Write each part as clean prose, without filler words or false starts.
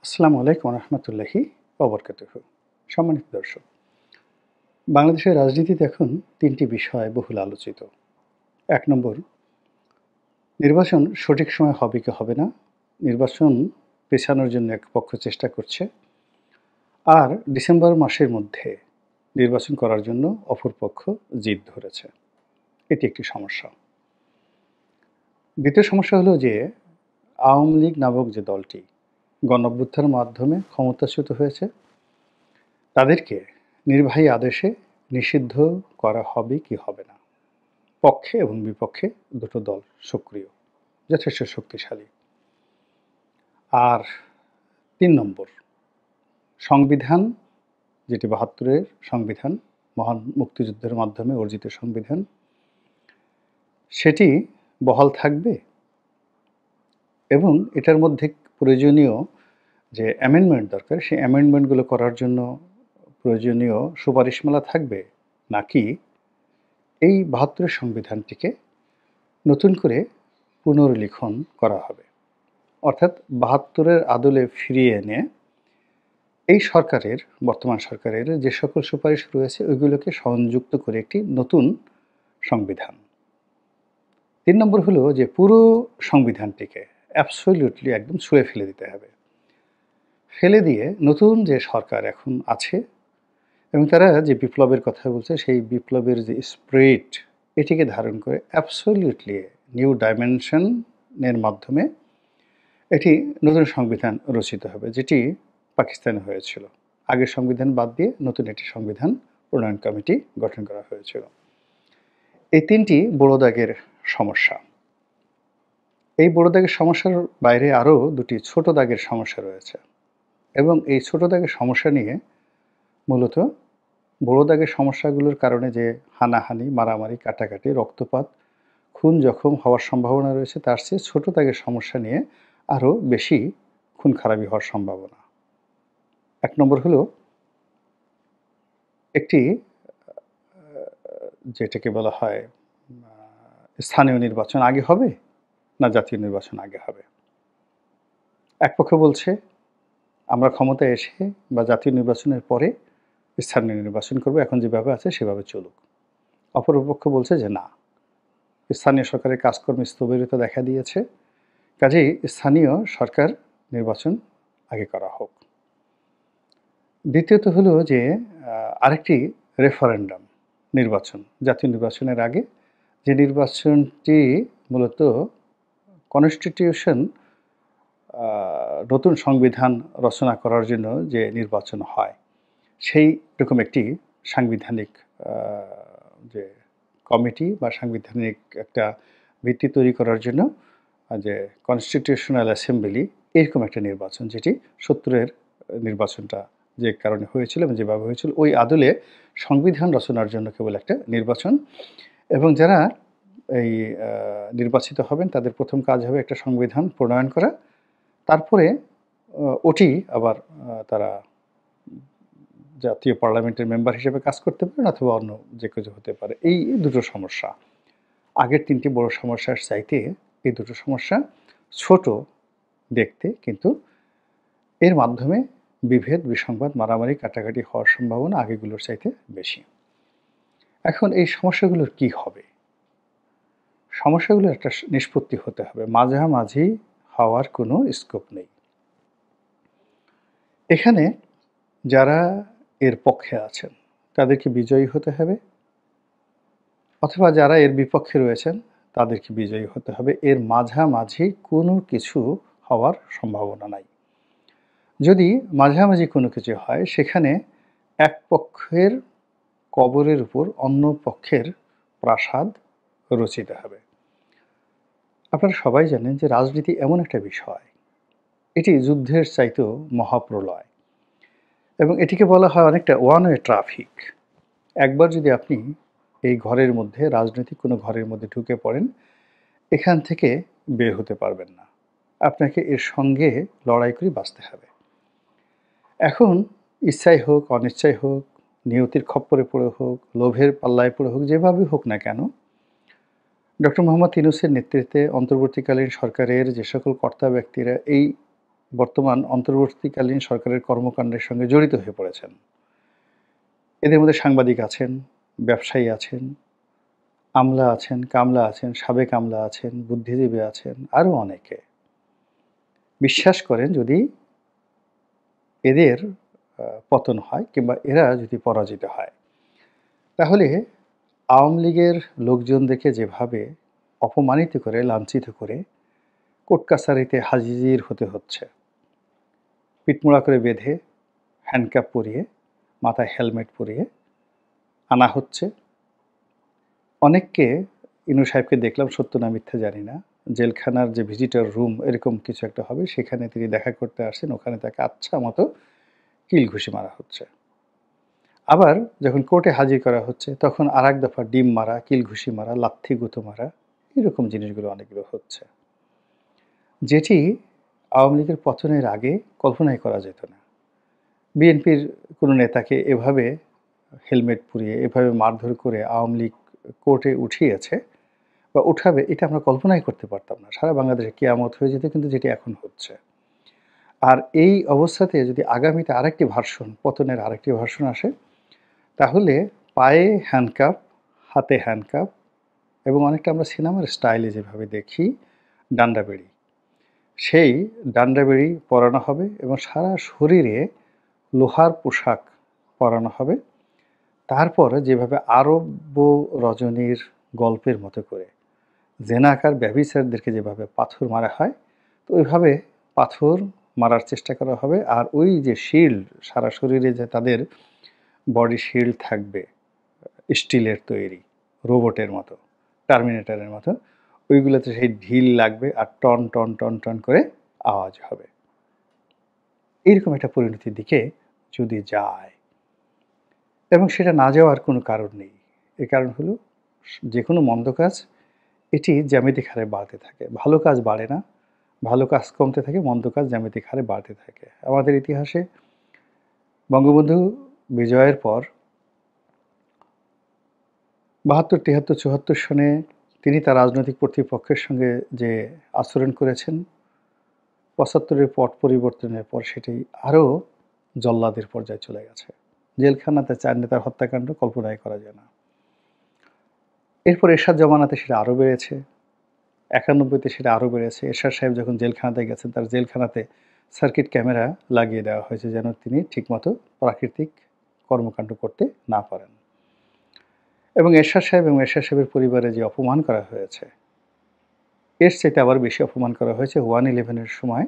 আসসালামু আলাইকুম রহমতুল্লাহি ওবরকাতুহু। সম্মানিত দর্শক, বাংলাদেশের রাজনীতিতে এখন ৩টি বিষয় বহুল আলোচিত। ১ নম্বর, নির্বাচন সঠিক সময়ে হবে কি হবে না। নির্বাচন পেছানোর জন্য এক পক্ষ চেষ্টা করছে। আর ডিসেম্বর মাসের মধ্যে নির্বাচন করার জন্য অপর পক্ষ জিদ ধরেছে। এটি একটি সমস্যা। দ্বিতীয় সমস্যা হলো যে আওয়ামী লীগ নামক যে দলটি গণঅভ্যুত্থানের মাধ্যমে ক্ষমতাচ্যুত হয়েছে, তাদেরকে নির্বাহী আদেশে নিষিদ্ধ করা হবে কি হবে না। পক্ষে এবং বিপক্ষে দুটো দল সক্রিয়, যথেষ্ট শক্তিশালী। আর ৩ নম্বর, সংবিধান, যেটি ৭২-এর সংবিধান, মহান মুক্তিযুদ্ধের মাধ্যমে অর্জিত সংবিধান, সেটি বহাল থাকবে এবং এটার মধ্যে প্রয়োজনীয় যে অ্যামেন্ডমেন্ট দরকার, সেই অ্যামেন্ডমেন্টগুলো করার জন্য প্রয়োজনীয় সুপারিশমালা থাকবে, নাকি এই ৭২-এর সংবিধানটিকে নতুন করে পুনর্লিখন করা হবে। অর্থাৎ ৭২-এর আদলে ফিরিয়ে এনে এই সরকারের, বর্তমান সরকারের যে সকল সুপারিশ রয়েছে ওইগুলোকে সংযুক্ত করে একটি নতুন সংবিধান। ৩ নম্বর হলো যে পুরো সংবিধানটিকে অ্যাবসলিউটলি একদম ছুঁড়ে ফেলে দিতে হবে। ফেলে দিয়ে নতুন যে সরকার এখন আছে এবং তারা যে বিপ্লবের কথা বলছে, সেই বিপ্লবের যে স্পিরিট, এটিকে ধারণ করে অ্যাবসলিউটলি নিউ ডাইমেনশনের মাধ্যমে একটি নতুন সংবিধান রচিত হবে, যেটি পাকিস্তানে হয়েছিল। আগের সংবিধান বাদ দিয়ে নতুন একটি সংবিধান প্রণয়ন কমিটি গঠন করা হয়েছিল। এই ৩টি বড় দাগের সমস্যা। এই বড় দাগের সমস্যার বাইরে আরও ২টি ছোট দাগের সমস্যা রয়েছে এবং এই ছোট দাগের সমস্যা নিয়ে মূলত বড় দাগের সমস্যাগুলোর কারণে যে হানাহানি, মারামারি, কাটাকাটি, রক্তপাত, খুন জখম হওয়ার সম্ভাবনা রয়েছে, তার চেয়ে ছোট দাগের সমস্যা নিয়ে আরও বেশি খুন খারাপি হওয়ার সম্ভাবনা। ১ নম্বর হলো একটি যেটাকে বলা হয় স্থানীয় নির্বাচন আগে হবে না জাতীয় নির্বাচন আগে হবে। এক পক্ষ বলছে আমরা ক্ষমতায় এসে বা জাতীয় নির্বাচনের পরে স্থানীয় নির্বাচন করব, এখন যেভাবে আছে সেভাবে চলুক। অপরপক্ষ বলছে যে না, স্থানীয় সরকারের কাজকর্মে স্থবিরতা দেখা দিয়েছে, কাজেই স্থানীয় সরকার নির্বাচন আগে করা হোক। দ্বিতীয়ত হলো যে আরেকটি রেফারেন্ডাম নির্বাচন, জাতীয় নির্বাচনের আগে, যে নির্বাচনটি মূলত কনস্টিটিউশন, নতুন সংবিধান রচনা করার জন্য যে নির্বাচন হয়, সেই রকম একটি সাংবিধানিক যে কমিটি বা সাংবিধানিক একটা ভিত্তি তৈরি করার জন্য যে কনস্টিটিউশনাল অ্যাসেম্বলি, এরকম একটা নির্বাচন, যেটি ৭০-এর নির্বাচনটা যে কারণে হয়েছিল এবং যেভাবে হয়েছিল, ওই আদলে সংবিধান রচনার জন্য কেবল একটা নির্বাচন। এবং যারা এই নির্বাচিত হবেন তাদের প্রথম কাজ হবে একটা সংবিধান প্রণয়ন করা, তারপরে ওটি আবার তারা জাতীয় পার্লামেন্টের মেম্বার হিসেবে কাজ করতে পারেন অথবা অন্য যে কিছু হতে পারে। এই দুটো সমস্যা, আগের ৩টি বড় সমস্যার চাইতে এই দুটো সমস্যা ছোট দেখতে, কিন্তু এর মাধ্যমে বিভেদ, বিসংবাদ, মারামারি, কাটাকাটি হওয়ার সম্ভাবনা আগেগুলোর চাইতে বেশি। এখন এই সমস্যাগুলোর কি হবে? সমস্যাগুলোর একটা নিষ্পত্তি হতে হবে, মাঝামাঝি হওয়ার কোনো স্কোপ নেই। এখানে যারা এর পক্ষে আছেন তাদেরকে বিজয়ী হতে হবে, অথবা যারা এর বিপক্ষে রয়েছেন তাদেরকে বিজয়ী হতে হবে। এর মাঝামাঝি কোনো কিছু হওয়ার সম্ভাবনা নাই। যদি মাঝামাঝি কোনো কিছু হয়, সেখানে এক পক্ষের কবরের উপর অন্য পক্ষের প্রাসাদ রচিত হবে। আপনারা সবাই জানেন যে রাজনীতি এমন একটা বিষয়, এটি যুদ্ধের চাইতেও মহাপ্রলয় এবং এটিকে বলা হয় অনেকটা ওয়ান ওয়ে ট্রাফিক। একবার যদি আপনি এই ঘরের মধ্যে, রাজনৈতিক কোনো ঘরের মধ্যে ঢুকে পড়েন, এখান থেকে বের হতে পারবেন না। আপনাকে এর সঙ্গে লড়াই করে বাঁচতে হবে। এখন ইচ্ছাই হোক, অনিচ্ছাই হোক, নিয়তির খপ্পরে পড়ে হোক, লোভের পাল্লায় পড়ে হোক, যেভাবে হোক না কেন, ডক্টর মোহাম্মদ ইউনূসের নেতৃত্বে অন্তর্বর্তীকালীন সরকারের যে সকল কর্তা ব্যক্তিরা এই বর্তমান অন্তর্বর্তীকালীন সরকারের কর্মকাণ্ডের সঙ্গে জড়িত হয়ে পড়েছেন। এদের মধ্যে সাংবাদিক আছেন, ব্যবসায়ী আছেন, আমলা আছেন, কামলা আছেন, সাবেক আমলা আছেন, বুদ্ধিজীবী আছেন, আরও অনেকে। বিশ্বাস করেন যদি এদের পতন হয় কিংবা এরা যদি পরাজিত হয়, তাহলে আওয়ামী লীগের লোকজনদেরকে যেভাবে অপমানিত করে, লাঞ্ছিত করে কোর্ট কাছারিতে হাজির হতে হচ্ছে, পিঠমোড়া করে বেঁধে, হ্যান্ডকাপ পরিয়ে, মাথায় হেলমেট পরিয়ে আনা হচ্ছে। অনেককে ইনু সাহেবকে দেখলাম, সত্য না মিথ্যা জানি না, জেলখানার যে ভিজিটর রুম এরকম কিছু একটা হবে, সেখানে তিনি দেখা করতে আসছেন। ওখানে তাকে আচ্ছা মতো কিল ঘুষি মারা হচ্ছে। আবার যখন কোর্টে হাজির করা হচ্ছে, তখন আর এক দফা ডিম মারা, কিল ঘুষি মারা, লাথি গুঁতো মারা, এরকম জিনিসগুলো অনেকগুলো হচ্ছে, যেটি আওয়ামী লীগের পতনের আগে কল্পনাই করা যেত না। বিএনপির কোনো নেতাকে এভাবে হেলমেট পরিয়ে, এভাবে মারধর করে আওয়ামী লীগ কোর্টে উঠিয়েছে বা উঠাবে, এটা আমরা কল্পনাই করতে পারতাম না। সারা বাংলাদেশে কিয়ামত হয়ে যেত, কিন্তু যেটি এখন হচ্ছে। আর এই অবস্থাতে যদি আগামীতে আরেকটি ভার্সন, পতনের আরেকটি ভার্সন আসে, তাহলে পায়ে হ্যান্ডকাপ, হাতে হ্যান্ডকাপ, এবং অনেকটা আমরা সিনেমার স্টাইলে যেভাবে দেখি ডান্ডা বেড়ি, সেই ডান্ডা বেড়ি পরানো হবে এবং সারা শরীরে লোহার পোশাক পরানো হবে। তারপর যেভাবে আরব্য রজনীর গল্পের মতো করে জেনাকার ব্যভিচারদেরকে যেভাবে পাথর মারা হয়, তো ওইভাবে পাথর মারার চেষ্টা করা হবে। আর ওই যে শিল্ড, সারা শরীরে যে তাদের বডি শিল্ড থাকবে স্টিলের তৈরি, রোবটের মতো, টার্মিনেটরের মতো, ওইগুলোতে সেই ঢিল লাগবে আর টন টন টন টন করে আওয়াজ হবে। এইরকম একটা পরিণতির দিকে যদি যায়, এবং সেটা না যাওয়ার কোনো কারণ নেই। এর কারণ হলো যে কোনো মন্দ কাজ এটি জ্যামিতিক হারে বাড়তে থাকে, ভালো কাজ বাড়ে না, ভালো কাজ কমতে থাকে, মন্দ কাজ জ্যামিতিক হারে বাড়তে থাকে। আমাদের ইতিহাসে বঙ্গবন্ধু বিজয়ের পর ৭২, ৭৩, ৭৪ সনে তিনি তার রাজনৈতিক প্রতিপক্ষের সঙ্গে যে আচরণ করেছেন, ৭৫-এর পট পরিবর্তনের পর সেটি আরও জল্লাদের পর্যায়ে চলে গেছে। জেলখানাতে ৪ নেতার হত্যাকাণ্ড কল্পনাই করা যায় না। এরপর এরশাদ জমানাতে সেটা আরও বেড়েছে, ৯১-তে সেটা আরও বেড়েছে। এরশাদ সাহেব যখন জেলখানাতে গেছেন, তার জেলখানাতে সার্কিট ক্যামেরা লাগিয়ে দেওয়া হয়েছে যেন তিনি ঠিকমতো প্রাকৃতিক কর্মকাণ্ড করতে না পারেন। এবং এরশাদ সাহেব এবং এরশাদ সাহেবের পরিবারে যে অপমান করা হয়েছে, এর চাইতে আবার বেশি অপমান করা হয়েছে 1/11-এর সময়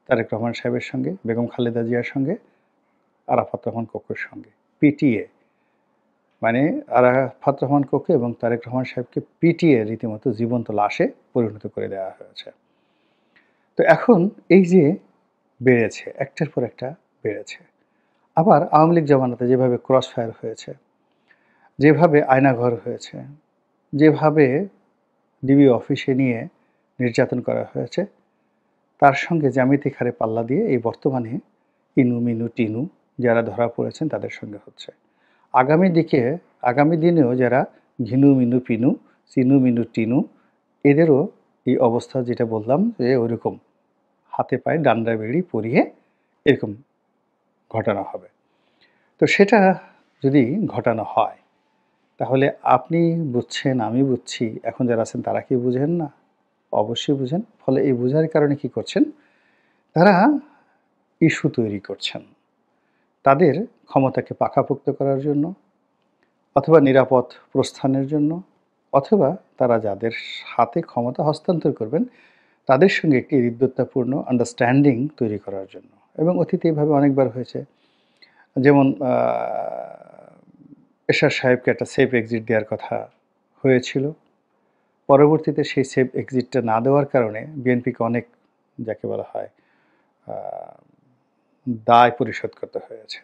তারেক রহমান সাহেবের সঙ্গে, বেগম খালেদা জিয়ার সঙ্গে, আরাফাত রহমান কোকোর সঙ্গে পিটিএ, মানে আরাফাত রহমান কোকো এবং তারেক রহমান সাহেবকে পিটিএ রীতিমতো জীবন্ত লাশে পরিণত করে দেওয়া হয়েছে। তো এখন এই যে বেড়েছে, একটার পর একটা বেড়েছে। আবার আওয়ামী লীগ জমানাতে যেভাবে ক্রস ফায়ার হয়েছে, যেভাবে আয়নাঘর হয়েছে, যেভাবে ডিবি অফিসে নিয়ে নির্যাতন করা হয়েছে, তার সঙ্গে জ্যামিতিক হারে পাল্লা দিয়ে এই বর্তমানে ইনু মিনু টিনু যারা ধরা পড়েছেন তাদের সঙ্গে হচ্ছে। আগামী দিনেও যারা ঘিনু মিনু পিনু, চিনু মিনু টিনু, এদেরও এই অবস্থা যেটা বললাম যে ওইরকম হাতে পায়ে ডান্ডা বেড়ি পরিয়ে এরকম ঘটানো হবে। তো সেটা যদি ঘটানো হয়, তাহলে আপনি বুঝছেন, আমি বুঝছি, এখন যারা আছেন তারা কি বুঝেন না? অবশ্যই বুঝেন। ফলে এই বোঝার কারণে কি করছেন? তারা ইস্যু তৈরি করছেন তাদের ক্ষমতাকে পাকাপোক্ত করার জন্য, অথবা নিরাপদ প্রস্থানের জন্য, অথবা তারা যাদের হাতে ক্ষমতা হস্তান্তর করবেন তাদের সঙ্গে একটি হৃদ্যতাপূর্ণ আন্ডারস্ট্যান্ডিং তৈরি করার জন্য। এবং অতীতে এইভাবে অনেকবার হয়েছে। যেমন এরশাদ সাহেবকে একটা সেফ এক্সিট দেওয়ার কথা হয়েছিল। পরবর্তীতে সেই সেফ এক্সিটটা না দেওয়ার কারণে বিএনপিকে অনেক, যাকে বলা হয়, দায় পরিশোধ করতে হয়েছে।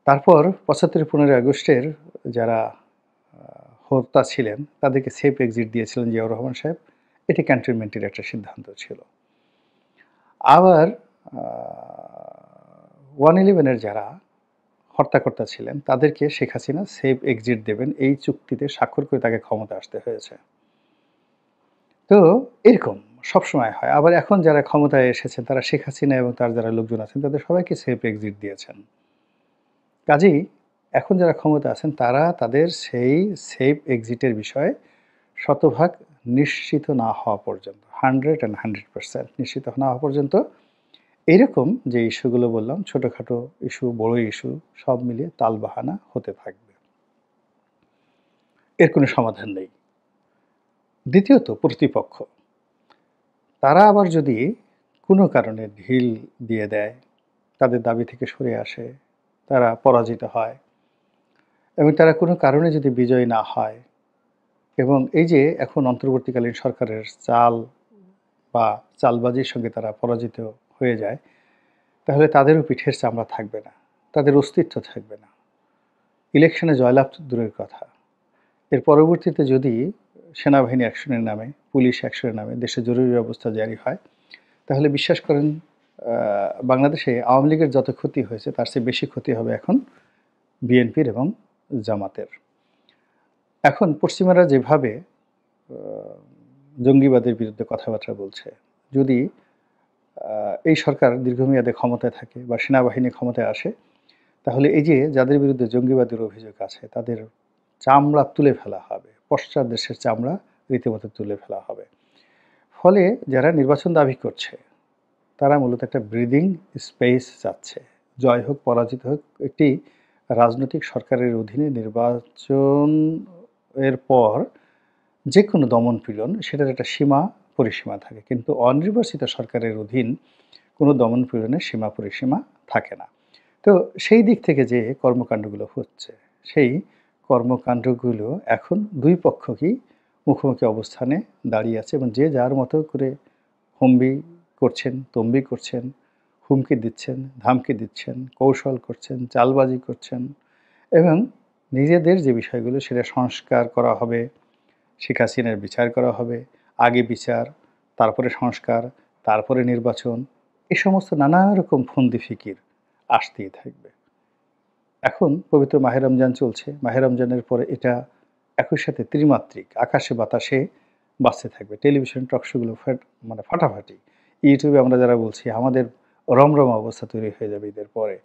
তারপর ৭৫-১৫ আগস্টের যারা হোতা ছিলেন তাদেরকে সেফ এক্সিট দিয়েছিলেন জিয়াউর রহমান সাহেব। এটি ক্যান্টনমেন্টের একটা সিদ্ধান্ত ছিল। আবার 1/11-এর যারা হর্তাকর্তা ছিলেন তাদেরকে শেখ হাসিনা সেফ এক্সিট দেবেন এই চুক্তিতে স্বাক্ষর করে তাকে ক্ষমতা আসতে হয়েছে। তো এরকম সবসময় হয়। আবার এখন যারা ক্ষমতায় এসেছেন তারা শেখ হাসিনা এবং তার যারা লোকজন আছেন তাদের সবাইকে সেফ এক্সিট দিয়েছেন। কাজেই এখন যারা ক্ষমতা আছেন তারা তাদের সেই সেফ এক্সিটের বিষয়ে শতভাগ নিশ্চিত না হওয়া পর্যন্ত 100% নিশ্চিত না হওয়া পর্যন্ত এইরকম যে ইস্যুগুলো বললাম ছোটোখাটো ইস্যু, বড় ইস্যু সব মিলিয়ে তালবাহানা হতে থাকবে। এর কোনো সমাধান নেই। দ্বিতীয়ত প্রতিপক্ষ। তারা আবার যদি কোনো কারণে ঢিল দিয়ে দেয়, তাদের দাবি থেকে সরে আসে, তারা পরাজিত হয় এবং তারা কোনো কারণে যদি বিজয়ী না হয় এবং এই যে এখন অন্তর্বর্তীকালীন সরকারের চাল বা চালবাজির সঙ্গে তারা পরাজিত হয়ে যায়, তাহলে তাদেরও পিঠের চামড়া থাকবে না, তাদের অস্তিত্ব থাকবে না। ইলেকশনে জয়লাভ তো দূরের কথা। এর পরবর্তীতে যদি সেনাবাহিনী অ্যাকশনের নামে, পুলিশ অ্যাকশনের নামে দেশে জরুরি অবস্থা জারি হয়, তাহলে বিশ্বাস করেন বাংলাদেশে আওয়ামী লীগের যত ক্ষতি হয়েছে তার চেয়ে বেশি ক্ষতি হবে এখন বিএনপির এবং জামাতের। এখন পশ্চিমারা যেভাবে জঙ্গিবাদের বিরুদ্ধে কথাবার্তা বলছে, যদি এই সরকার দীর্ঘমেয়াদে ক্ষমতায় থাকে বা সেনাবাহিনী ক্ষমতায় আসে, তাহলে এই যে যাদের বিরুদ্ধে জঙ্গিবাদের অভিযোগ আছে তাদের চামড়া তুলে ফেলা হবে, পশ্চাৎ দেশের চামড়া রীতিমতো তুলে ফেলা হবে। ফলে যারা নির্বাচন দাবি করছে তারা মূলত একটা ব্রিদিং স্পেস চাচ্ছে। জয় হোক পরাজিত হোক, একটি রাজনৈতিক সরকারের অধীনে নির্বাচন এর পর যে কোনো দমন-পীড়ন সেটার একটা সীমা পরিসীমা থাকে। কিন্তু অনির্বাচিত সরকারের অধীন কোনো দমন-পীড়নের সীমা পরিসীমা থাকে না। তো সেই দিক থেকে যে কর্মকাণ্ডগুলো হচ্ছে, সেই কর্মকাণ্ডগুলো এখন দুই পক্ষকেই মুখোমুখি অবস্থানে দাঁড়িয়ে আছে এবং যে যার মতো করে হম্বি করছেন, তম্বি করছেন, হুমকি দিচ্ছেন, ধামকি দিচ্ছেন, কৌশল করছেন, চালবাজি করছেন এবং নিজেদের যে বিষয়গুলো সেটা সংস্কার করা হবে, শেখ হাসিনার বিচার করা হবে, আগে বিচার, তারপরে সংস্কার, তারপরে নির্বাচন, এই সমস্ত নানা রকম ফন্দি ফিকির আসতেই থাকবে। এখন পবিত্র মাহে রমজান চলছে। মাহে রমজানের পরে এটা একই সাথে ত্রিমাত্রিক, আকাশে বাতাসে বাজতে থাকবে। টেলিভিশন টকশোগুলো মানে ফাটাফাটি। ইউটিউবে আমরা যারা বলছি আমাদের রমরমা অবস্থা তৈরি হয়ে যাবে ঈদের পরে।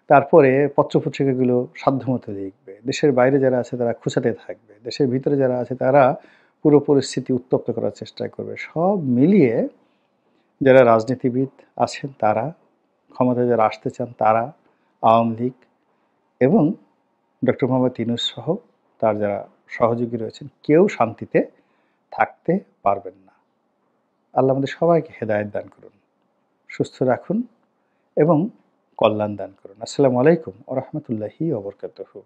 তারপরে পত্রপত্রিকাগুলো সাধ্যমতো লিখবে। দেশের বাইরে যারা আছে তারা খোঁচাতে থাকবে। দেশের ভিতরে যারা আছে তারা পুরো পরিস্থিতি উত্তপ্ত করার চেষ্টা করবে। সব মিলিয়ে যারা রাজনীতিবিদ আছেন তারা, ক্ষমতায় যারা আসতে চান তারা, আওয়ামী লীগ এবং ডক্টর মোহাম্মদ ইউনূস সহ তার যারা সহযোগী রয়েছেন কেউ শান্তিতে থাকতে পারবেন না। আল্লাহ আমাদের সবাইকে হেদায়েত দান করুন, সুস্থ রাখুন এবং কল্যাণ দান করুন। আসসালামু আলাইকুম ওয়া রাহমাতুল্লাহি ওয়া বারাকাতুহু।